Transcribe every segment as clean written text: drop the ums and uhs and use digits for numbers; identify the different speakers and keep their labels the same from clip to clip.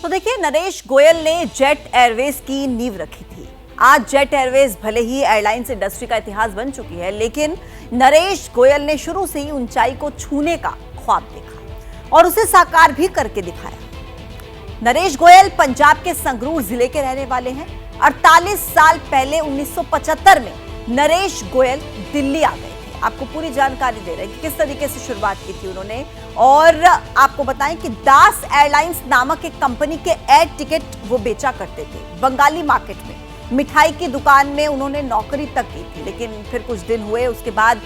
Speaker 1: तो देखिए, नरेश गोयल ने जेट एयरवेज की नींव रखी थी। आज जेट एयरवेज भले ही एयरलाइंस इंडस्ट्री का इतिहास बन चुकी है, लेकिन नरेश गोयल ने शुरू से ही ऊंचाई को छूने का ख्वाब देखा और उसे साकार भी करके दिखाया। नरेश गोयल पंजाब के संगरूर जिले के रहने वाले हैं। 48 साल पहले 1975 में नरेश गोयल दिल्ली आ गए थे। आपको पूरी जानकारी दे रहे हैं कि किस तरीके से शुरुआत की थी उन्होंने। और आपको बताएं कि दास एयरलाइंस नामक एक कंपनी के एयर टिकट वो बेचा करते थे बंगाली मार्केट में। मिठाई की दुकान में उन्होंने नौकरी तक की थी, लेकिन फिर कुछ दिन हुए उसके बाद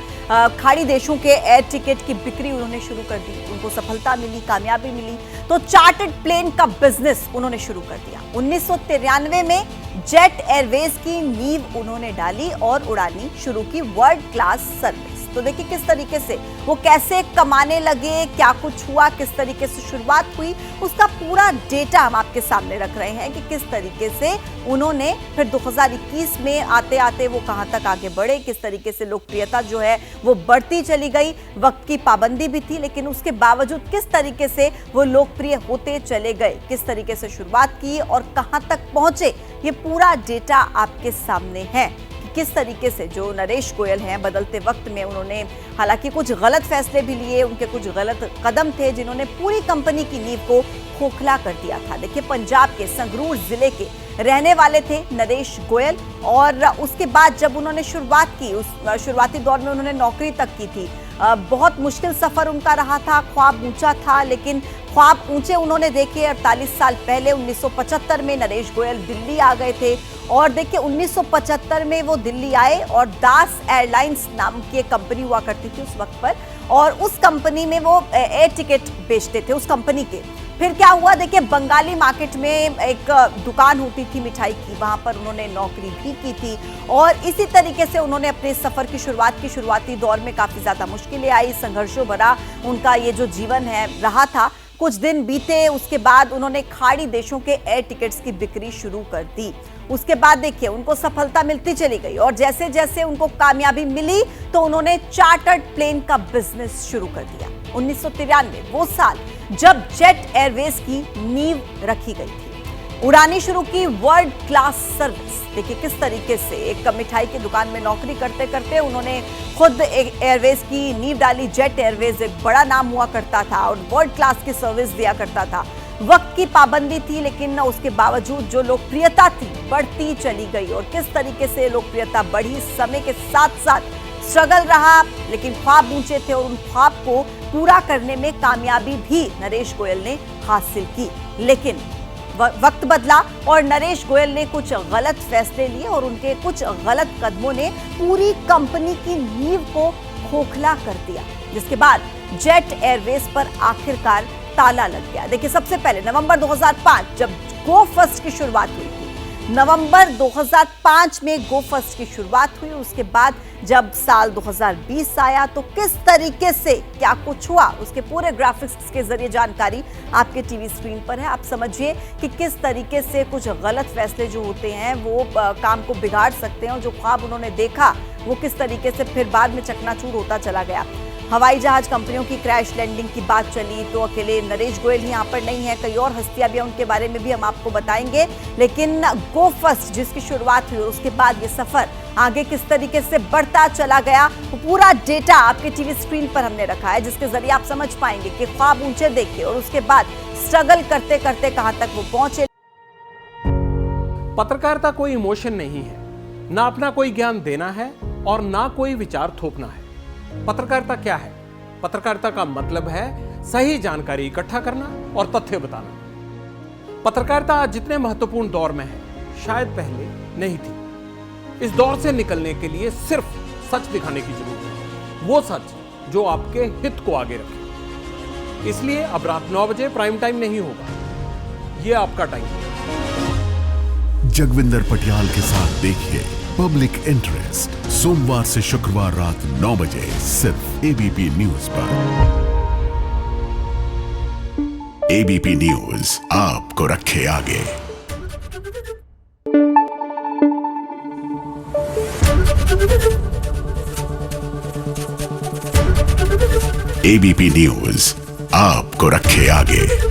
Speaker 1: खाड़ी देशों के एयर टिकट की बिक्री उन्होंने शुरू कर दी। उनको सफलता मिली, कामयाबी मिली, तो चार्टर्ड प्लेन का बिजनेस उन्होंने शुरू कर दिया। 1993 में जेट एयरवेज की नींव उन्होंने डाली और उड़ानी शुरू की, वर्ल्ड क्लास सर्विस। तो देखिए किस तरीके से वो कैसे कमाने लगे, क्या कुछ हुआ, किस तरीके से शुरुआत हुई, उसका पूरा डेटा हम आपके सामने रख रहे हैं कि किस तरीके से उन्होंने फिर 2021 में आते आते वो कहां तक आगे बढ़े, किस तरीके से लोकप्रियता जो है वो बढ़ती चली गई। वक्त की पाबंदी भी थी, लेकिन उसके बावजूद किस तरीके से वो लोकप्रिय होते चले गए, किस तरीके से शुरुआत की और कहां तक पहुंचे, ये पूरा डेटा आपके सामने है। किस तरीके से जो नरेश गोयल हैं, बदलते वक्त में उन्होंने हालांकि कुछ गलत फैसले भी लिए, उनके कुछ गलत कदम थे जिन्होंने पूरी कंपनी की नींव को खोखला कर दिया था। देखिए, पंजाब के संगरूर जिले के रहने वाले थे नरेश गोयल और उसके बाद जब उन्होंने शुरुआत की, उस शुरुआती दौर में उन्होंने नौकरी तक की थी। बहुत मुश्किल सफर उनका रहा था, ख्वाब ऊंचा था, लेकिन ख्वाब ऊंचे उन्होंने देखे। 48 साल पहले 1975 में नरेश गोयल दिल्ली आ गए थे और देखिए 1975 में वो दिल्ली आए और दास एयरलाइंस नाम की एक कंपनी हुआ करती थी उस वक्त पर, और उस कंपनी में वो एयर टिकट बेचते थे उस कंपनी के। फिर क्या हुआ, देखिए बंगाली मार्केट में एक दुकान होती थी मिठाई की, वहां पर उन्होंने नौकरी भी की थी और इसी तरीके से उन्होंने अपने सफर की शुरुआती दौर में काफी ज्यादा मुश्किलें आई, संघर्षों भरा उनका ये जो जीवन है रहा था। कुछ दिन बीते, उसके बाद उन्होंने खाड़ी देशों के एयर टिकट्स की बिक्री शुरू कर दी। उसके बाद देखिए उनको सफलता मिलती चली गई और जैसे जैसे उनको कामयाबी मिली तो उन्होंने चार्टर्ड प्लेन का बिजनेस शुरू कर दिया। 1993 वो साल जब जेट एयरवेज की नींव रखी गई थी, उड़ानी शुरू की वर्ल्ड क्लास सर्विस। देखिए किस तरीके से एक मिठाई की दुकान में नौकरी करते करते उन्होंने खुद एक एयरवेज की नींव डाली। जेट एयरवेज एक बड़ा नाम हुआ करता था और वर्ल्ड क्लास की सर्विस दिया करता था। वक्त की पाबंदी थी, लेकिन उसके बावजूद जो लोकप्रियता थी बढ़ती चली गई और किस तरीके से लोकप्रियता बढ़ी, समय के साथ साथ स्ट्रगल रहा, लेकिन ख्वाब ऊंचे थे और उन ख्वाब को पूरा करने में कामयाबी भी नरेश गोयल ने हासिल की। लेकिन वक्त बदला और नरेश गोयल ने कुछ गलत फैसले लिए और उनके कुछ गलत कदमों ने पूरी कंपनी की नींव को खोखला कर दिया, जिसके बाद जेट एयरवेज पर आखिरकार ताला लग गया। देखिए, सबसे पहले नवंबर 2005 जब गो फर्स्ट की शुरुआत हुई थी, नवंबर 2005 में गो फर्स्ट की शुरुआत हुई। उसके बाद जब साल 2020 आया तो किस तरीके से क्या कुछ हुआ, उसके पूरे ग्राफिक्स के जरिए जानकारी आपके टीवी स्क्रीन पर है। आप समझिए कि किस तरीके से कुछ गलत फैसले जो होते हैं वो काम को बिगाड़ सकते हैं और जो ख्वाब उन्होंने देखा वो किस तरीके से फिर बाद में चकनाचूर होता चला गया। हवाई जहाज कंपनियों की क्रैश लैंडिंग की बात चली तो अकेले नरेश गोयल ही यहाँ पर नहीं है, कई और हस्तियां भी हैं, उनके बारे में भी हम आपको बताएंगे। लेकिन गो फर्स्ट जिसकी शुरुआत हुई और उसके बाद ये सफर आगे किस तरीके से बढ़ता चला गया, वो पूरा डेटा आपके टीवी स्क्रीन पर हमने रखा है, जिसके जरिए आप समझ पाएंगे कि ख्वाब ऊंचे देखे और उसके बाद स्ट्रगल करते करते कहां तक वो पहुंचे।
Speaker 2: पत्रकारिता कोई इमोशन नहीं है, ना अपना कोई ज्ञान देना है और ना कोई विचार थोपना है। पत्रकारिता क्या है? पत्रकारिता का मतलब है सही जानकारी इकट्ठा करना और तथ्य बताना। पत्रकारिता आज जितने महत्वपूर्ण दौर में है, शायद पहले नहीं थी। इस दौर से निकलने के लिए सिर्फ सच दिखाने की जरूरत है, वो सच जो आपके हित को आगे रखे। इसलिए अब रात 9 बजे प्राइम टाइम नहीं होगा, ये आपका टाइम है।
Speaker 3: जगविंदर पटियाल के साथ देखिए पब्लिक इंटरेस्ट, सोमवार से शुक्रवार रात 9 बजे सिर्फ एबीपी न्यूज पर। एबीपी न्यूज आपको रखे आगे। एबीपी न्यूज आपको रखे आगे।